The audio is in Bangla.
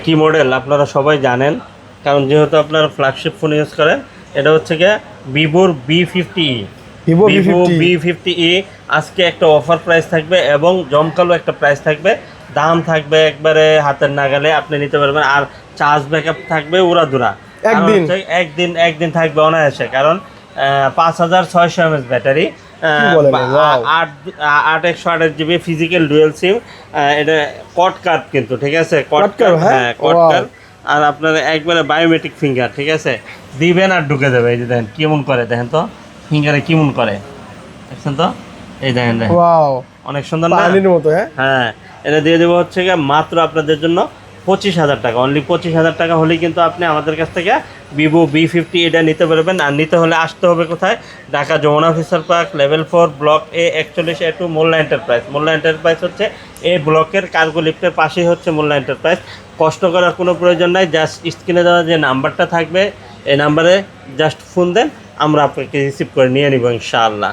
কি মডেল আপনারা সবাই জানেন, কারণ যেহেতু আপনারা ফ্ল্যাগশিপ ফোন ইউজ করেন। এটা হচ্ছে গিয়ে ভিভোর B50e। Vivo Vivo V50 B50e আজকে একটা অফার প্রাইস থাকবে এবং জমকালো একটা প্রাইস থাকবে। দাম থাকবে একবারে হাতের নাগালে, আপনি নিতে পারবেন। আর চার্জ ব্যাকআপ থাকবে উড়াধুরা। কারণ একদিন। হচ্ছে একদিন থাকবে অনায়াসে, কারণ 5600 mAh ব্যাটারি, কি বলেন? ওয়াও। 8/128 GB ফিজিক্যাল ডুয়েল সিম। এটা কট কার্ভ কিন্তু, ঠিক আছে? কট Quad curve, কার্ভ, হ্যাঁ? হ্যাঁ কট Wow. কার্ভ। আর আপনার একবারে বায়োমেট্রিক ফিঙ্গার, ঠিক আছে? দিবেন আর ঢুকে যাবে। এই যে দেখেন কেমন করে, দেখেন তো ফিঙ্গারে কেমন করে, দেখছেন তো? এই দেখেন দেখেন, ওয়াও, অনেক সুন্দর না? পানির মতো। হ্যাঁ, হ্যাঁ, এটা দিয়ে দেবো হচ্ছে গিয়ে মাত্র আপনাদের জন্য 25,000 টাকা। অনলি 25,000 টাকা হলেই কিন্তু আপনি আমাদের কাছ থেকে ভিভো B50 এটা নিতে পারবেন। আর নিতে হলে আসতে হবে কোথায়? Dhaka Jamuna officer park, level 4, block A 41A2, Molla enterprise. Molla enterprise হচ্ছে এই ব্লকের কার্গো লিফটের পাশেই হচ্ছে মোল্লা এন্টারপ্রাইজ। কষ্ট করার কোনো প্রয়োজন নাই, জাস্ট স্ক্রিনে দেওয়া যে নাম্বারটা থাকবে এই নাম্বারে জাস্ট ফোন দেন, আমরা আপনাকে রিসিভ করে নিয়ে নিব ইনশাআল্লাহ।